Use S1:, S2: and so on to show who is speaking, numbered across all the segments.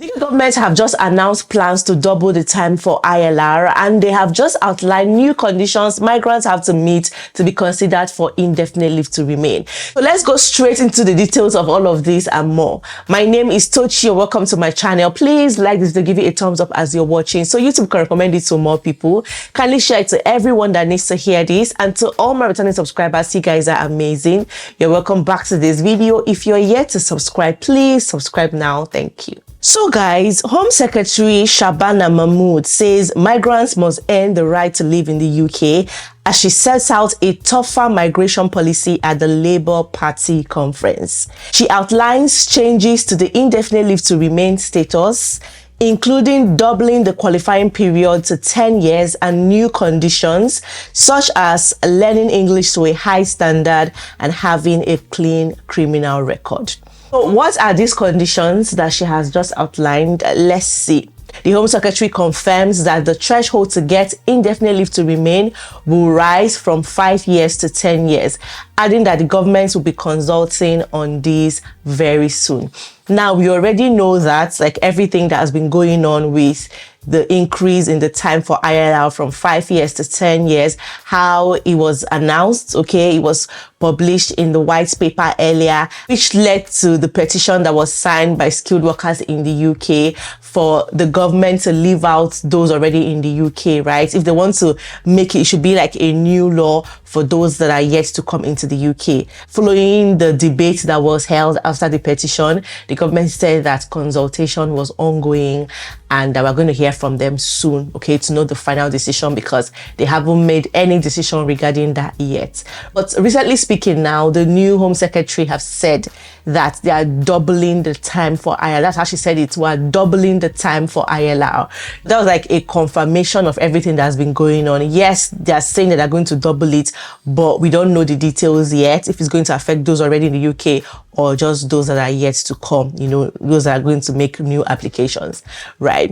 S1: The government have just announced plans to double the time for ILR, and they have just outlined new conditions migrants have to meet to be considered for indefinite leave to remain. So let's go straight into the details of all of this and more. My name is Tochi. Welcome to my channel. Please like this video, give it a thumbs up as you're watching so YouTube can recommend it to more people. Kindly share it to everyone that needs to hear this, and to all my returning subscribers, you guys are amazing. You're welcome back to this video. If you're yet to subscribe, please subscribe now. Thank you. So guys, Home Secretary Shabana Mahmood says migrants must earn the right to live in the UK as she sets out a tougher migration policy at the Labour Party conference. She outlines changes to the indefinite leave to remain status, including doubling the qualifying period to 10 years and new conditions such as learning English to a high standard and having a clean criminal record. So what are these conditions that she has just outlined? Let's see. The Home Secretary confirms that the threshold to get indefinite leave to remain will rise from 5 years to 10 years, adding that the government will be consulting on this very soon. Now, we already know that, like everything that has been going on with the increase in the time for ILR from 5 years to 10 years, how it was announced, okay, it was published in the white paper earlier, which led to the petition that was signed by skilled workers in the UK for the government to leave out those already in the UK, right? If they want to make it, it should be like a new law for those that are yet to come into the UK. Following the debate that was held after the petition, the government said that consultation was ongoing and that we're going to hear from them soon, okay, to know the final decision, because they haven't made any decision regarding that yet. But recently speaking now, the new Home Secretary have said that they are doubling the time for ILR. That's how she said it. We're doubling the time for ILR. That was like a confirmation of everything that's been going on. Yes, they are saying that they're going to double it, but we don't know the details yet, if it's going to affect those already in the UK or just those that are yet to come, you know, those that are going to make new applications, right?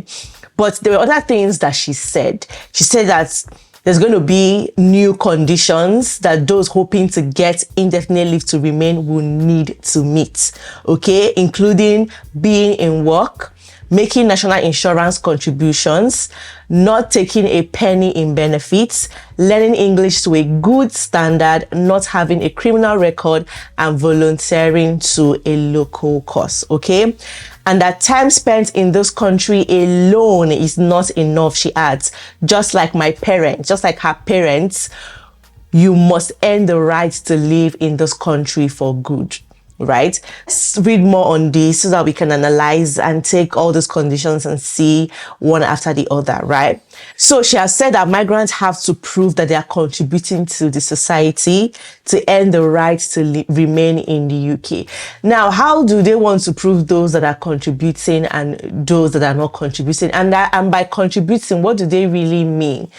S1: But there were other things that she said. She said that there's going to be new conditions that those hoping to get indefinite leave to remain will need to meet, okay, including being in work, making national insurance contributions, not taking a penny in benefits, learning English to a good standard, not having a criminal record, and volunteering to a local cause, okay? And that time spent in this country alone is not enough, she adds. Just like my parents, just like her parents, you must earn the right to live in this country for good. Right? Let's read more on this so that we can analyze and take all those conditions and see one after the other, right? So she has said that migrants have to prove that they are contributing to the society to earn the right to remain in the UK. Now, how do they want to prove those that are contributing and those that are not contributing? And by contributing, what do they really mean?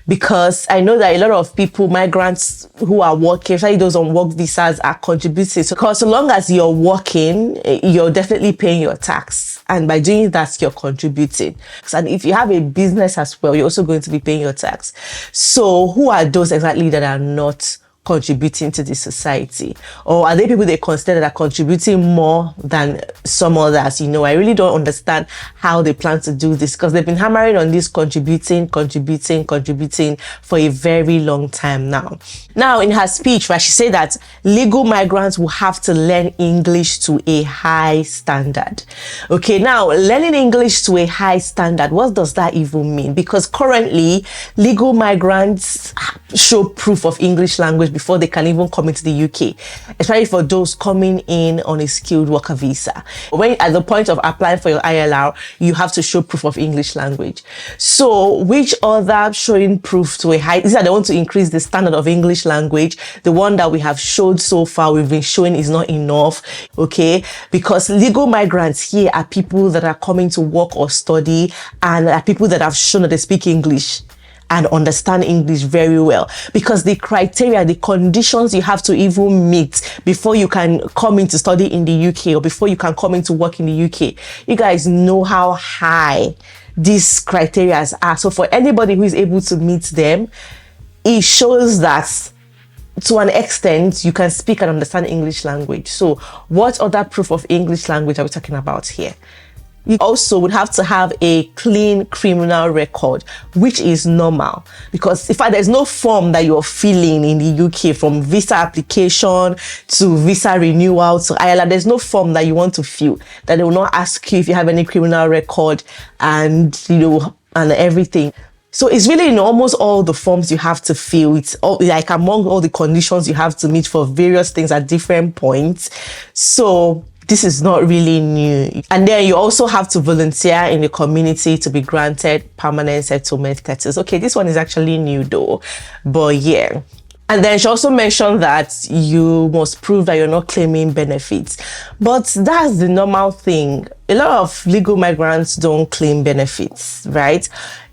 S1: Because I know that a lot of people, migrants who are working, especially those on work visas, are contributing. So, because so long as you're working, you're definitely paying your tax. And by doing that, you're contributing. And if you have a business as well, you're also going to be paying your tax. So who are those exactly that are not contributing to the society? Or are they people they consider that are contributing more than some others? You know, I really don't understand how they plan to do this, because they've been hammering on this contributing for a very long time now. Now, in her speech, right, she said that legal migrants will have to learn English to a high standard. Okay, now, learning English to a high standard, what does that even mean? Because currently, legal migrants show proof of English language before they can even come into the UK, especially for those coming in on a skilled worker visa. When at the point of applying for your ILR, you have to show proof of English language. So which other showing proof to a high, these are the ones to increase the standard of English language. The one that we have showed so far, we've been showing is not enough, okay? Because legal migrants here are people that are coming to work or study, and are people that have shown that they speak English and understand English very well, because the criteria, the conditions you have to even meet before you can come in to study in the UK or before you can come in to work in the UK, you guys know how high these criteria are. So for anybody who is able to meet them, it shows that to an extent you can speak and understand English language. So what other proof of English language are we talking about here? You also would have to have a clean criminal record, which is normal, because in fact there's no form that you're filling in the UK, from visa application to visa renewal to ILR. There's no form that you want to fill that they will not ask you if you have any criminal record and and everything. So it's really in almost all the forms you have to fill. It's all, like, among all the conditions you have to meet for various things at different points. So this is not really new. And then you also have to volunteer in the community to be granted permanent settlement status. Okay, this one is actually new though, but yeah. And then she also mentioned that you must prove that you're not claiming benefits. But that's the normal thing. A lot of legal migrants don't claim benefits, right?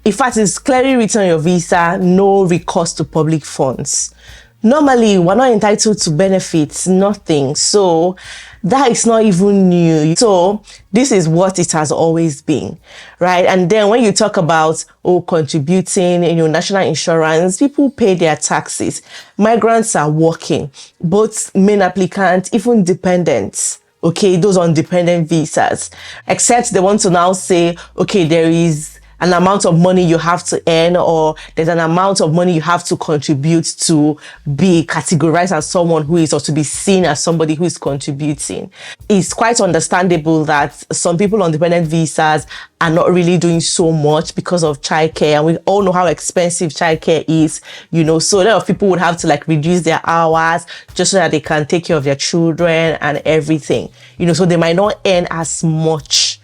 S1: In fact, it's clearly written on your visa, no recourse to public funds. Normally, we're not entitled to benefits, nothing. So that is not even new. So this is what it has always been, right? And then when you talk about contributing national insurance, people pay their taxes. Migrants are working, both main applicants, even dependents. Okay, those on dependent visas, except they want to now say, okay, there is an amount of money you have to earn, or there's an amount of money you have to contribute to be categorized as someone who is, or to be seen as somebody who is contributing. It's quite understandable that some people on dependent visas are not really doing so much because of childcare, and we all know how expensive childcare is, so a lot of people would have to reduce their hours just so that they can take care of their children and everything, so they might not earn as much,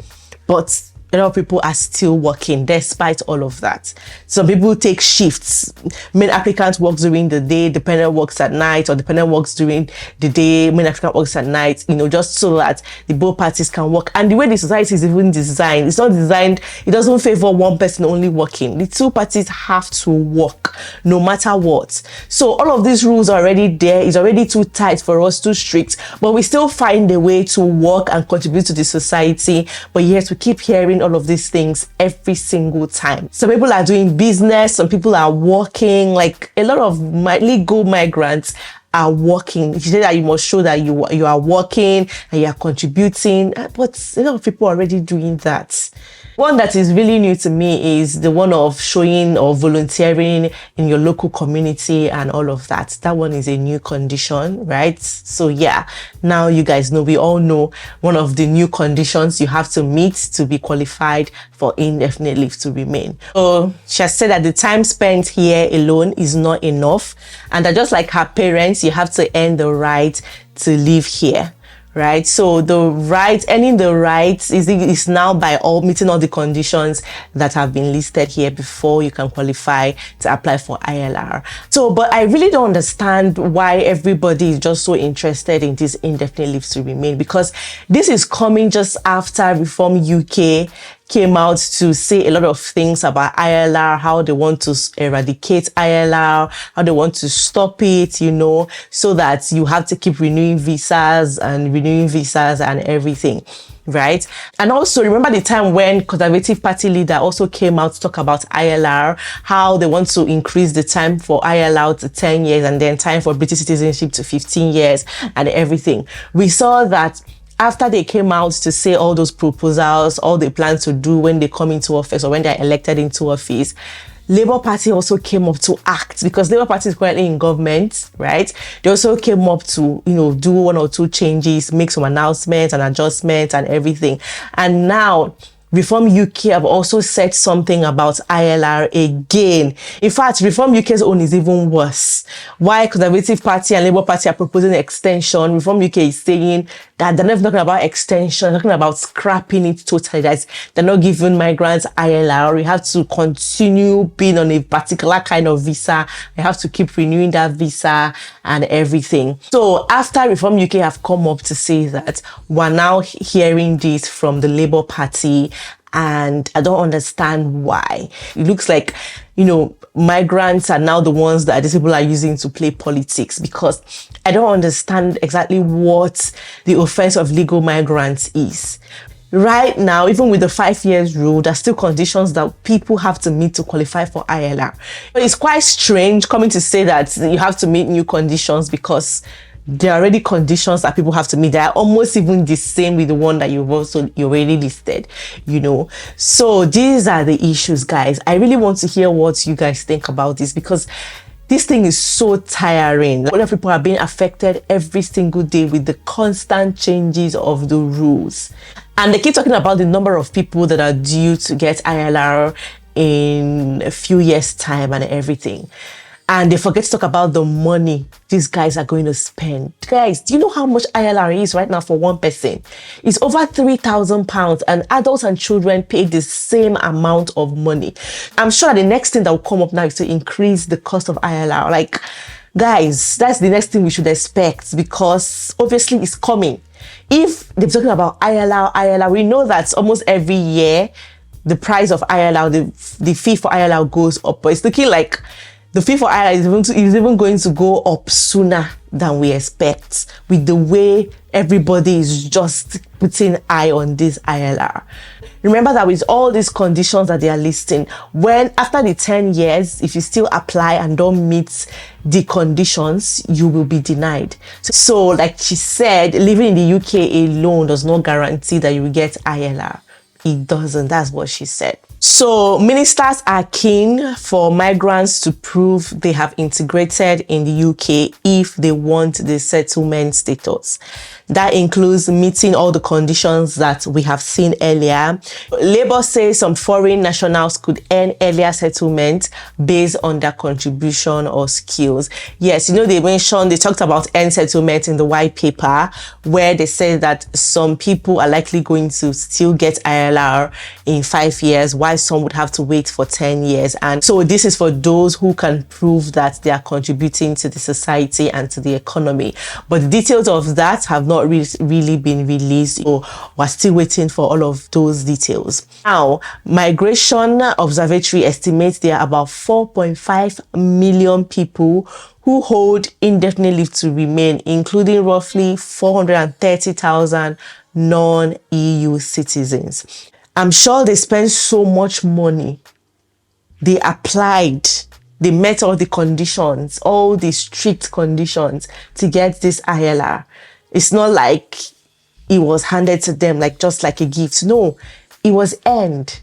S1: but a lot of people are still working despite all of that. Some people take shifts. Main applicant works during the day, dependent works at night, or dependent works during the day, main applicant works at night, just so that the both parties can work. And the way the society is even designed, it's not designed, it doesn't favor one person only working. The two parties have to work no matter what. So all of these rules are already there. It's already too tight for us, too strict, but we still find a way to work and contribute to the society. But yes, we keep hearing all of these things every single time. Some people are doing business, some people are working. A lot of legal migrants are working. You say that you must show that you are working and you are contributing, but a lot of people are already doing that. One that is really new to me is the one of showing or volunteering in your local community and all of that. That one is a new condition, right? So yeah, now you guys know, we all know one of the new conditions you have to meet to be qualified for indefinite leave to remain. So she has said that the time spent here alone is not enough, and that just like her parents, you have to earn the right to live here. Right, so earning the rights is now by meeting all the conditions that have been listed here before you can qualify to apply for ILR. So, but I really don't understand why everybody is just so interested in this indefinite leave to remain, because this is coming just after Reform UK came out to say a lot of things about ILR, how they want to eradicate ILR, how they want to stop it, so that you have to keep renewing visas and everything, right? And also remember the time when Conservative Party leader also came out to talk about ILR, how they want to increase the time for ILR to 10 years and then time for British citizenship to 15 years and everything. We saw that after they came out to say all those proposals, all they plan to do when they come into office or when they're elected into office, Labour Party also came up to act, because Labour Party is currently in government, right? They also came up to, do one or two changes, make some announcements and adjustments and everything. And now Reform UK have also said something about ILR again. In fact, Reform UK's own is even worse. Why Conservative Party and Labour Party are proposing extension, Reform UK is saying that they're not talking about extension, they're talking about scrapping it totally. That they're not giving migrants ILR. You have to continue being on a particular kind of visa. You have to keep renewing that visa and everything. So after Reform UK have come up to say that, we're now hearing this from the Labour Party, and I don't understand why. It looks like, migrants are now the ones that these people are using to play politics, because I don't understand exactly what the offense of legal migrants is. Right now, even with the 5 years rule, there's still conditions that people have to meet to qualify for ILR. But it's quite strange coming to say that you have to meet new conditions because there are already conditions that people have to meet. They are almost even the same with the one that you already listed, you know. So these are the issues, guys. I really want to hear what you guys think about this, because this thing is so tiring. A lot of people are being affected every single day with the constant changes of the rules. And they keep talking about the number of people that are due to get ILR in a few years' time and everything. And they forget to talk about the money these guys are going to spend. Guys, do you know how much ILR is right now for one person? It's over £3,000, and adults and children pay the same amount of money. I'm sure the next thing that will come up now is to increase the cost of ILR. Like, guys, that's the next thing we should expect, because obviously it's coming. If they're talking about ILR, we know that almost every year the price of ILR, the fee for ILR goes up, but it's looking like the fee for ILR is even going to go up sooner than we expect, with the way everybody is just putting eye on this ILR. Remember that with all these conditions that they are listing, when after the 10 years, if you still apply and don't meet the conditions, you will be denied. So like she said, living in the UK alone does not guarantee that you will get ILR. It doesn't. That's what she said. So ministers are keen for migrants to prove they have integrated in the UK if they want the settlement status. That includes meeting all the conditions that we have seen earlier. Labour says some foreign nationals could earn earlier settlement based on their contribution or skills. Yes, you know, they talked about earned settlement in the white paper, where they said that some people are likely going to still get ILR in 5 years, while some would have to wait for 10 years. And so this is for those who can prove that they are contributing to the society and to the economy. But the details of that have not really been released, so we're still waiting for all of those details. Now, Migration Observatory estimates there are about 4.5 million people who hold indefinite leave to remain, including roughly 430,000 non-EU citizens. I'm sure they spend so much money. They applied, they met all the conditions, all the strict conditions to get this ILR. It's not like it was handed to them like just like a gift. No, it was earned.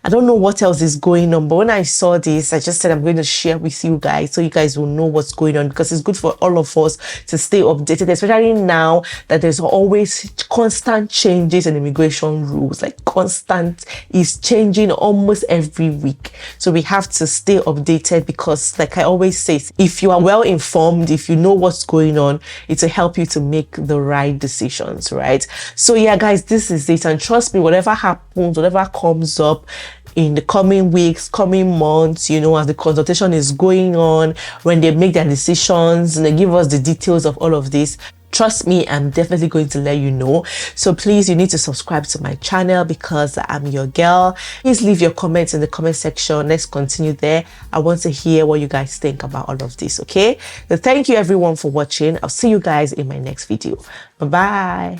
S1: I don't know what else is going on, but when I saw this, I just said I'm going to share with you guys so you guys will know what's going on, because it's good for all of us to stay updated, especially now that there's always constant changes in immigration rules. Like constant is changing almost every week. So we have to stay updated, because like I always say, if you are well informed, if you know what's going on, it will help you to make the right decisions, right? So yeah, guys, this is it. And trust me, whatever happens, whatever comes up in the coming weeks, coming months, you know, as the consultation is going on, when they make their decisions and they give us the details of all of this, trust me, I'm definitely going to let you know. So please, you need to subscribe to my channel, because I'm your girl. Please leave your comments in the comment section. Let's continue there. I want to hear what you guys think about all of this, okay? So thank you everyone for watching. I'll see you guys in my next video. Bye-bye.